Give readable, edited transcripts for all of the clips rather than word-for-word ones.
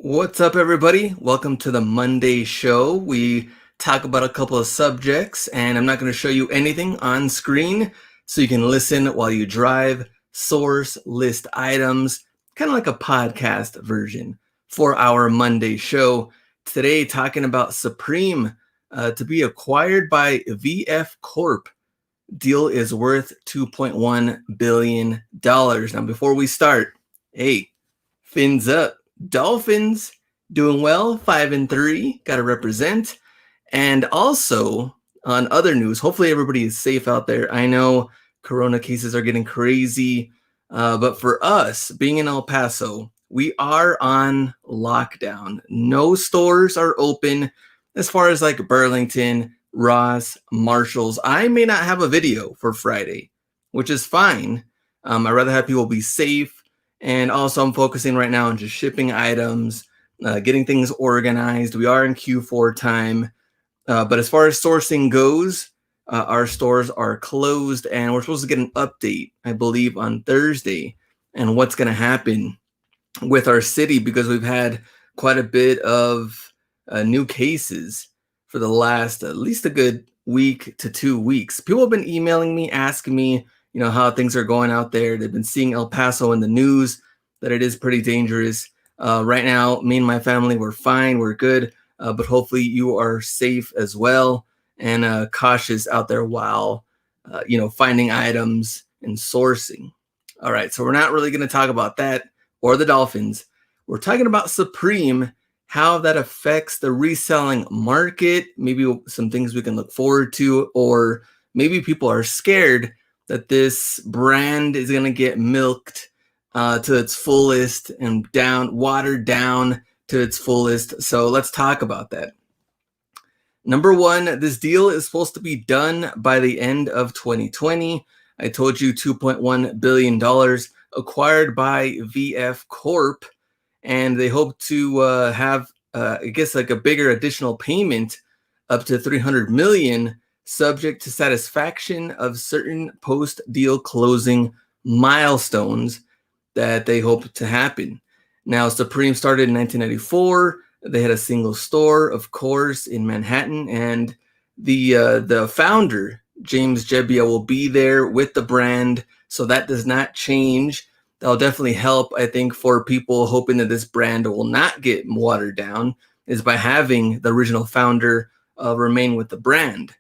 What's up, everybody? Welcome to the Monday show. We talk about a couple of subjects, and I'm not going to show you anything on screen, so you can listen while you drive, source, list items, kind of like a podcast version for our Monday show. Today, talking about Supreme to be acquired by VF Corp. Deal is worth $2.1 billion. Now, before we start, hey, fins up. Dolphins doing well, 5-3, got to represent. And also on other news, hopefully everybody is safe out there. I know Corona cases are getting crazy, but for us being in El Paso, we are on lockdown. No stores are open as far as like Burlington, Ross, Marshalls. I may not have a video for Friday, which is fine. I'd rather have people be safe. And also I'm focusing right now on just shipping items, getting things organized. We are in Q4 time. But as far as sourcing goes, our stores are closed and we're supposed to get an update, I believe, on Thursday and what's going to happen with our city because we've had quite a bit of new cases for the last at least a good week to 2 weeks. People have been emailing me, asking me, how things are going out there. They've been seeing El Paso in the news, that it is pretty dangerous. Right now, me and my family, we're fine, we're good, but hopefully you are safe as well and cautious out there while, finding items and sourcing. All right, so we're not really going to talk about that or the Dolphins. We're talking about Supreme, how that affects the reselling market, maybe some things we can look forward to, or maybe people are scared that this brand is going to get milked to its fullest and watered down to its fullest. So let's talk about that. Number one, this deal is supposed to be done by the end of 2020. I told you $2.1 billion acquired by VF Corp. And they hope to have, like a bigger additional payment up to $300 million, subject to satisfaction of certain post-deal closing milestones that they hope to happen. Now, Supreme started in 1994. They had a single store, of course, in Manhattan, and the founder, James Jebbia, will be there with the brand, so that does not change. That'll definitely help, I think, for people hoping that this brand will not get watered down, is by having the original founder remain with the brand.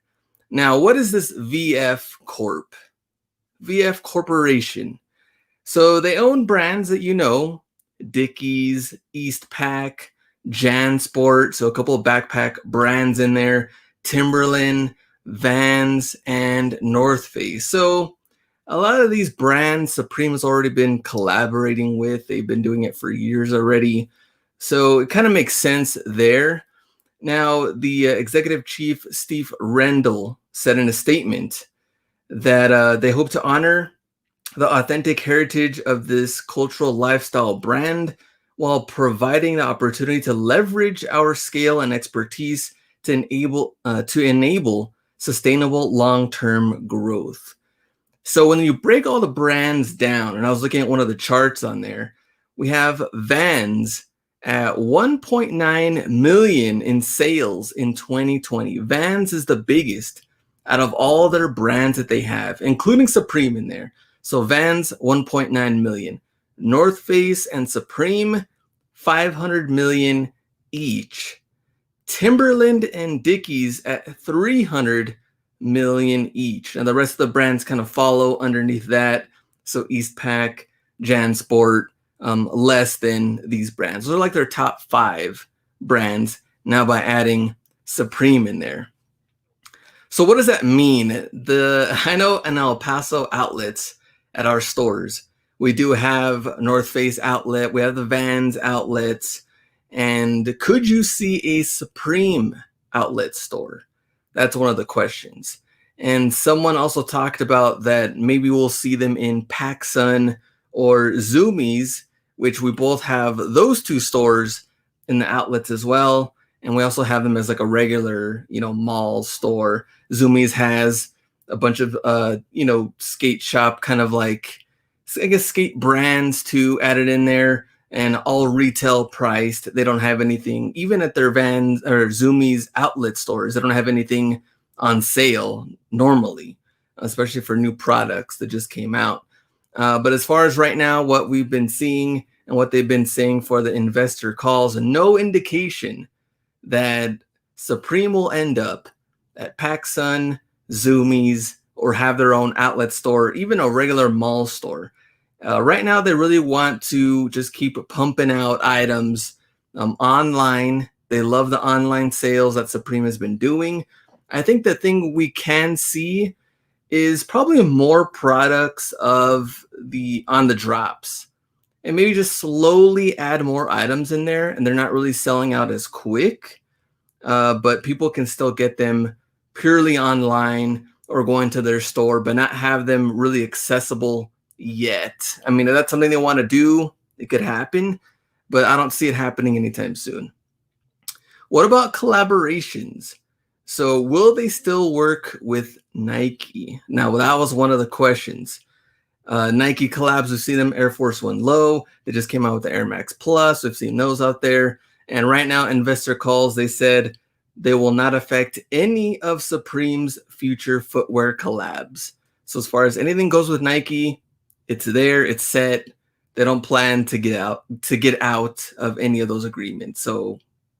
Now, what is this VF Corp? VF Corporation. So they own brands that Dickies, Eastpak, JanSport, so a couple of backpack brands in there, Timberland, Vans, and North Face. So a lot of these brands Supreme has already been collaborating with. They've been doing it for years already. So it kind of makes sense there. Now, the executive chief, Steve Rendell, said in a statement that they hope to honor the authentic heritage of this cultural lifestyle brand while providing the opportunity to leverage our scale and expertise to enable sustainable long-term growth. So when you break all the brands down, and I was looking at one of the charts on there, we have Vans at 1.9 million in sales in 2020. Vans is the biggest out of all their brands that they have, including Supreme in there. So Vans, 1.9 million. North Face and Supreme, 500 million each. Timberland and Dickies at 300 million each. And the rest of the brands kind of follow underneath that. So Eastpak, JanSport, less than these brands. Those are like their top 5 brands now by adding Supreme in there. So what does that mean? I know in El Paso outlets at our stores, we do have North Face outlet, we have the Vans outlets, and could you see a Supreme outlet store? That's one of the questions. And someone also talked about that maybe we'll see them in PacSun or Zumiez, which we both have those 2 stores in the outlets as well. And we also have them as like a regular, mall store. Zumiez has a bunch of, skate shop kind of like, I guess, skate brands too added in there. and all retail priced. They don't have anything, even at their Vans or Zoomies outlet stores, they don't have anything on sale normally, especially for new products that just came out. But as far as right now, what we've been seeing and what they've been saying for the investor calls, no indication that Supreme will end up at PacSun, Zoomies, or have their own outlet store, even a regular mall store. Right now, they really want to just keep pumping out items online. They love the online sales that Supreme has been doing. I think the thing we can see is probably more products of the on the drops, and maybe just slowly add more items in there, and they're not really selling out as quick, but people can still get them purely online or going to their store, but not have them really accessible yet. I mean, if that's something they want to do, it could happen, but I don't see it happening anytime soon. What about collaborations? So will they still work with Nike? Now, that was one of the questions. Nike collabs, we've seen them, Air Force One Low. They just came out with the Air Max Plus. We've seen those out there. And right now, investor calls, they said they will not affect any of Supreme's future footwear collabs. So as far as anything goes with Nike, it's there, it's set. They don't plan to get out of any of those agreements. So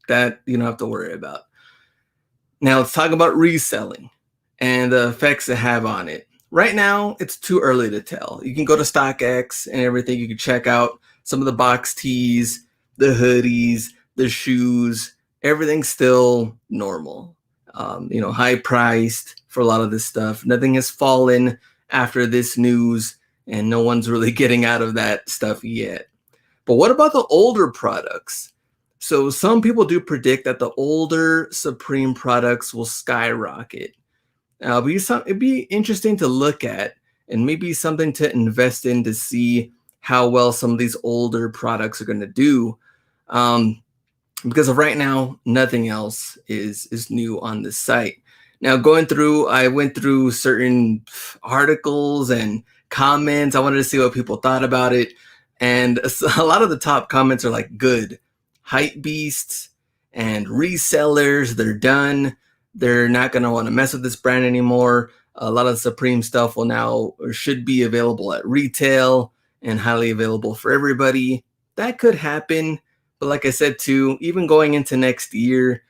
that you don't have to worry about. Now let's talk about reselling and the effects it have on it. Right now, it's too early to tell. You can go to Stockx and everything. You can check out some of the box tees, the hoodies, the shoes. Everything's still normal. High priced for a lot of this stuff. Nothing has fallen after this news, and no one's really getting out of that stuff yet. But what about the older products? So some people do predict that the older Supreme products will skyrocket. But it'd be interesting to look at, and maybe something to invest in to see how well some of these older products are going to do. Because of right now, nothing else is new on this site. Now, I went through certain articles and comments. I wanted to see what people thought about it. And a lot of the top comments are like, good, hype beasts and resellers, they're done. They're not going to want to mess with this brand anymore. A lot of the Supreme stuff will now or should be available at retail and highly available for everybody. That could happen. But like I said, too, even going into next year,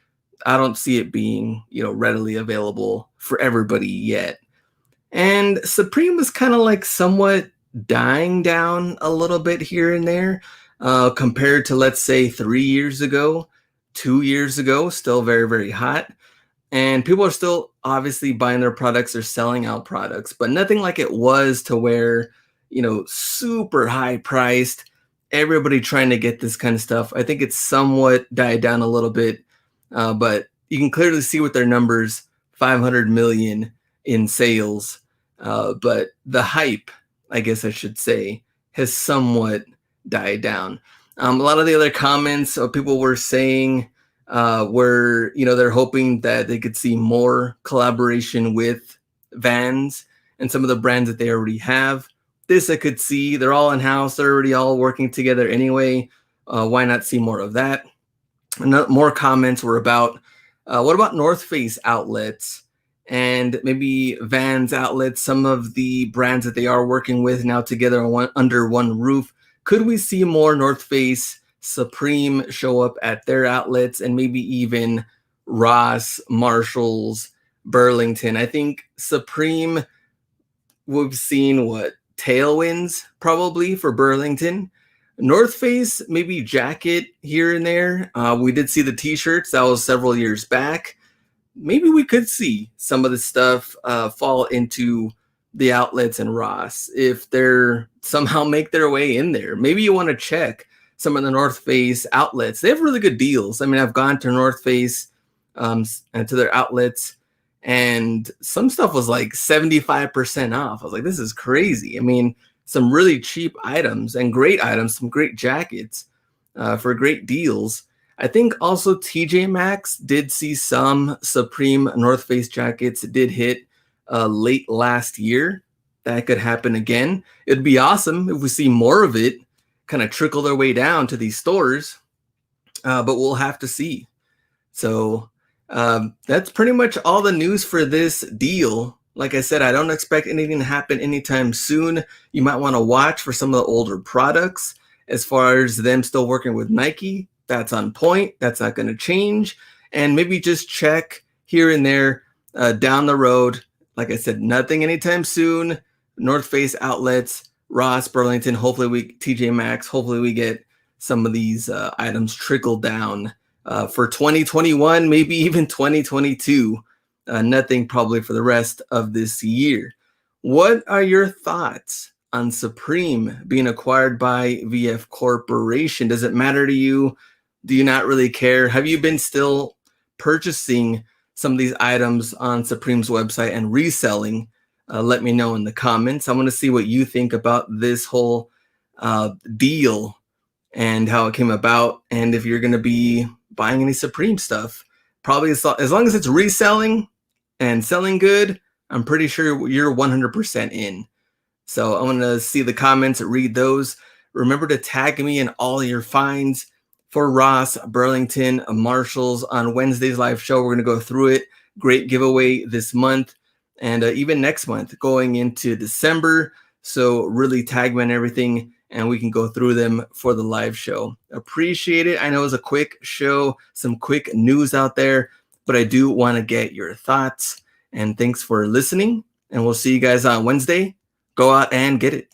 I don't see it being, readily available for everybody yet. And Supreme was kind of like somewhat dying down a little bit here and there compared to, let's say, 3 years ago, 2 years ago, still very, very hot. And people are still obviously buying their products or selling out products, but nothing like it was to where, super high priced, everybody trying to get this kind of stuff. I think it's somewhat died down a little bit, but you can clearly see with their numbers, 500 million in sales. But the hype, I guess I should say, has somewhat died down. A lot of the other comments people were saying were, they're hoping that they could see more collaboration with Vans and some of the brands that they already have. This I could see. They're all in-house. They're already all working together anyway. Why not see more of that? More comments were about, what about North Face outlets and maybe Vans outlets, some of the brands that they are working with now together under one roof. Could we see more North Face, Supreme show up at their outlets, and maybe even Ross, Marshalls, Burlington? I think Supreme, we've seen tailwinds probably for Burlington. North Face, maybe jacket here and there. We did see the t-shirts. That was several years back. Maybe we could see some of the stuff fall into the outlets and Ross if they're somehow make their way in there. Maybe you want to check some of the North Face outlets. They have really good deals. I mean, I've gone to North Face and to their outlets, and some stuff was like 75% off. I was like, this is crazy. I mean, some really cheap items and great items, some great jackets for great deals. I think also TJ Maxx did see some Supreme North Face jackets. It did hit late last year. That could happen again. It'd be awesome if we see more of it kind of trickle their way down to these stores, but we'll have to see. So that's pretty much all the news for this deal. Like I said, I don't expect anything to happen anytime soon. You might want to watch for some of the older products. As far as them still working with Nike, that's on point. That's not going to change. And maybe just check here and there down the road. Like I said, nothing anytime soon. North Face outlets, Ross, Burlington, hopefully TJ Maxx, hopefully we get some of these items trickled down for 2021, maybe even 2022. Nothing probably for the rest of this year. What are your thoughts on Supreme being acquired by VF Corporation? Does it matter to you? Do you not really care? Have you been still purchasing some of these items on Supreme's website and reselling? Let me know in the comments. I want to see what you think about this whole deal and how it came about, and if you're going to be buying any Supreme stuff. Probably as long as it's reselling and selling good, I'm pretty sure you're 100% in. So I want to see the comments, read those. Remember to tag me in all your finds for Ross, Burlington, Marshalls on Wednesday's live show. We're going to go through it. Great giveaway this month and even next month going into December. So really tag me on everything and we can go through them for the live show. Appreciate it. I know it's a quick show, some quick news out there, but I do want to get your thoughts. And thanks for listening. And we'll see you guys on Wednesday. Go out and get it.